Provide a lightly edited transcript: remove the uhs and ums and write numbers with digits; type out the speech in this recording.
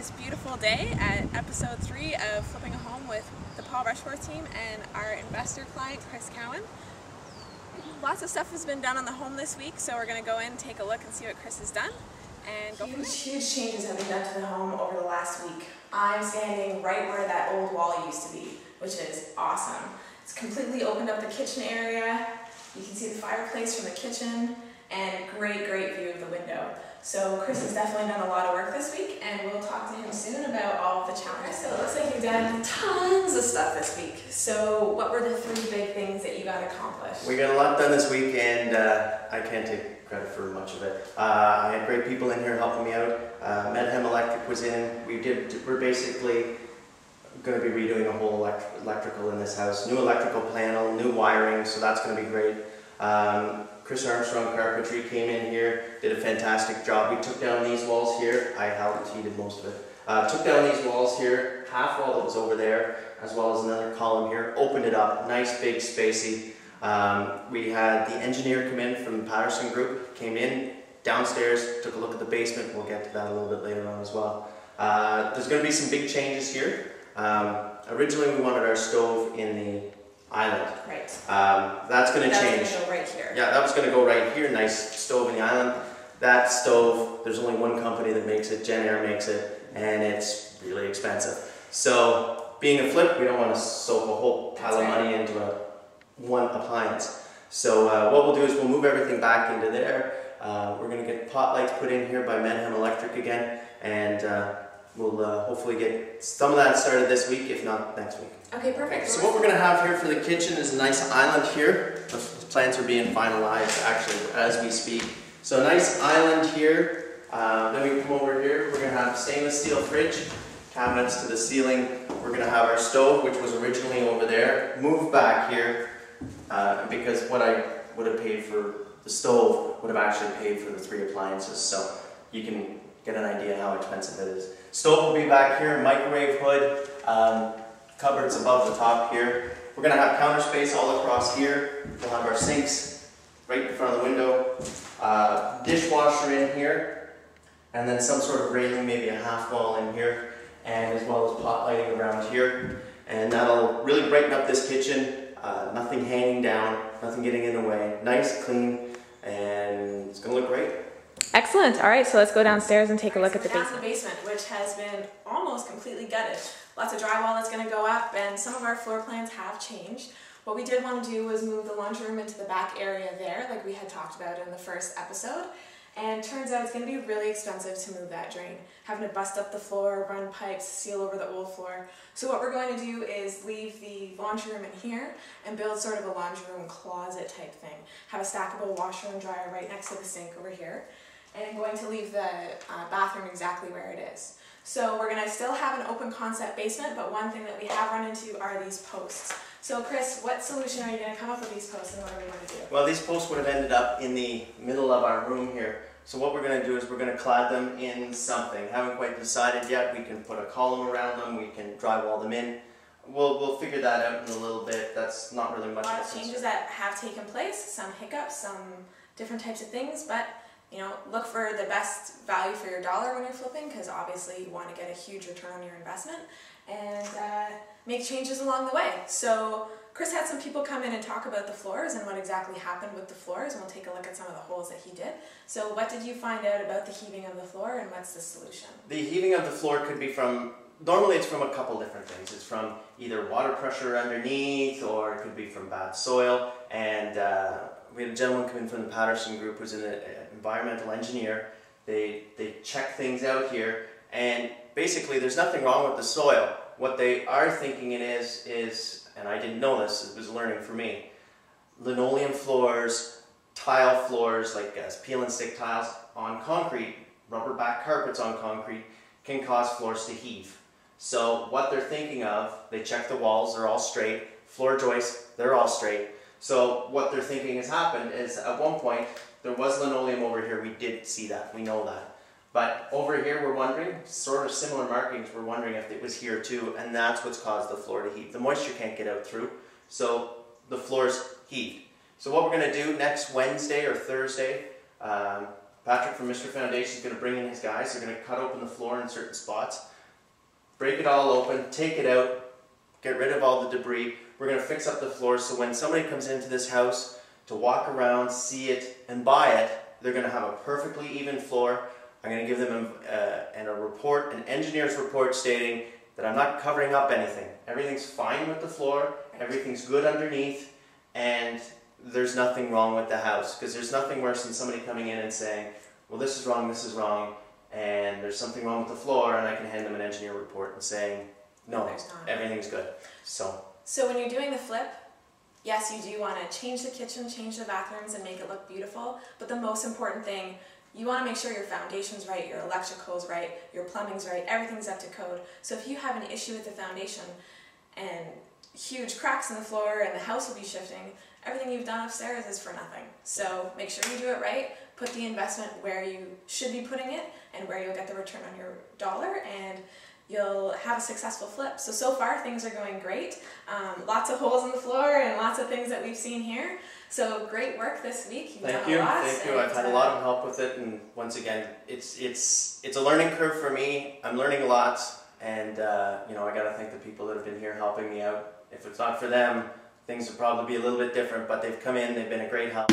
this beautiful day at episode 3 of Flipping a Home with the Paul Rushforth Team and our investor client, Chris Cowan. Lots of stuff has been done on the home this week, so we're going to go in, take a look and see what Chris has done. And go huge changes have been done to the home over the last week. I'm standing right where that old wall used to be, which is awesome. It's completely opened up the kitchen area. You can see the fireplace from the kitchen and great view of the window. So Chris has definitely done a lot of work this week, and we'll talk to him soon about all of the challenges. So it looks like you've done tons of stuff this week. So what were the 3 big things that you got accomplished? We got a lot done this week, and I can't take credit for much of it. I had great people in here helping me out. Manotick Electric was in. We're basically going to be redoing a whole electrical in this house. New electrical panel, new wiring, so that's going to be great. Chris Armstrong Carpentry came in here, did a fantastic job. We took down these walls here. I helped, he did most of it. Took down these walls here, half wall that was over there, as well as another column here. Opened it up, nice big spacey. We had the engineer come in from the Patterson Group, came in downstairs, took a look at the basement. We'll get to that a little bit later on as well. There's going to be some big changes here. Originally we wanted our stove in the island. Right. That's going to change. That's going to go right here. Yeah, that was going to go right here. Nice stove in the island. That stove, there's only one company that makes it. Gen Air makes it, and it's really expensive. So, being a flip, we don't want to soak a whole pile of money into one appliance. So, what we'll do is we'll move everything back into there. We're going to get pot lights put in here by Manotick Electric again, and we'll hopefully get some of that started this week, if not next week. Okay, perfect. So what we're going to have here for the kitchen is a nice island here. The plans are being finalized actually as we speak. So a nice island here. Then we come over here. We're going to have stainless steel fridge, cabinets to the ceiling. We're going to have our stove, which was originally over there, moved back here because what I would have paid for the stove would have actually paid for the 3 appliances. So you can get an idea how expensive it is. Stove will be back here, microwave hood, cupboards above the top here. We're going to have counter space all across here. We'll have our sinks right in front of the window, dishwasher in here, and then some sort of railing, maybe a half wall in here, and as well as pot lighting around here. And that'll really brighten up this kitchen. Nothing hanging down, nothing getting in the way. Nice, clean, and it's going to look great. Excellent. All right, so let's go downstairs and take a look at the basement. basement. The basement, which has been almost completely gutted. Lots of drywall that's going to go up, and some of our floor plans have changed. What we did want to do was move the laundry room into the back area there, like we had talked about in the first episode. And turns out it's going to be really expensive to move that drain. Having to bust up the floor, run pipes, seal over the old floor. So what we're going to do is leave the laundry room in here and build sort of a laundry room closet type thing. Have a stackable washer and dryer right next to the sink over here. And I'm going to leave the bathroom exactly where it is. So we're going to still have an open concept basement, but one thing that we have run into are these posts. So Chris, what solution are you going to come up with these posts, and what are we going to do? Well, these posts would have ended up in the middle of our room here. So what we're going to do is we're going to clad them in something. Haven't quite decided yet. We can put a column around them. We can drywall them in. We'll figure that out in a little bit. That's not really much. A lot of changes that have taken place, some hiccups, some different types of things, but you know, look for the best value for your dollar when you're flipping, because obviously you want to get a huge return on your investment, and make changes along the way. So Chris had some people come in and talk about the floors and what exactly happened with the floors, and we'll take a look at some of the holes that he did. So what did you find out about the heaving of the floor, and what's the solution? The heaving of the floor could be from, normally it's from a couple different things. It's from either water pressure underneath, or it could be from bad soil. And we had a gentleman come in from the Patterson Group who's an environmental engineer. They check things out here, and basically there's nothing wrong with the soil. What they are thinking it is, and I didn't know this, it was learning for me, linoleum floors, tile floors, like peel and stick tiles on concrete, rubber back carpets on concrete, can cause floors to heave. So what they're thinking of, they check the walls, they're all straight, floor joists, they're all straight. So what they're thinking has happened is at one point there was linoleum over here. We did see that, we know that. But over here we're wondering, sort of similar markings, we're wondering if it was here too, and that's what's caused the floor to heave. The moisture can't get out through, so the floor's heaved. So what we're going to do next Wednesday or Thursday, Patrick from Mr. Foundation is going to bring in his guys. They're going to cut open the floor in certain spots. break it all open, take it out, get rid of all the debris. We're going to fix up the floors so when somebody comes into this house to walk around, see it, and buy it, they're going to have a perfectly even floor. I'm going to give them a report, an engineer's report stating that I'm not covering up anything. Everything's fine with the floor, everything's good underneath, and there's nothing wrong with the house. Because there's nothing worse than somebody coming in and saying, well, this is wrong, and there's something wrong with the floor, and I can hand them an engineer report and saying, no, everything's good. So when you're doing the flip, yes, you do want to change the kitchen, change the bathrooms, and make it look beautiful, but the most important thing, you want to make sure your foundation's right, your electrical's right, your plumbing's right, everything's up to code. So if you have an issue with the foundation and huge cracks in the floor and the house will be shifting, everything you've done upstairs is for nothing. So make sure you do it right, put the investment where you should be putting it and where you'll get the return on your dollar, and you'll have a successful flip. So far things are going great. Lots of holes in the floor and lots of things that we've seen here. So great work this week. You've done a lot. Thank you. I've had a lot of help with it, and once again, it's a learning curve for me. I'm learning a lot, and you know, I got to thank the people that have been here helping me out. If it's not for them, things would probably be a little bit different, but they've come in, they've been a great help.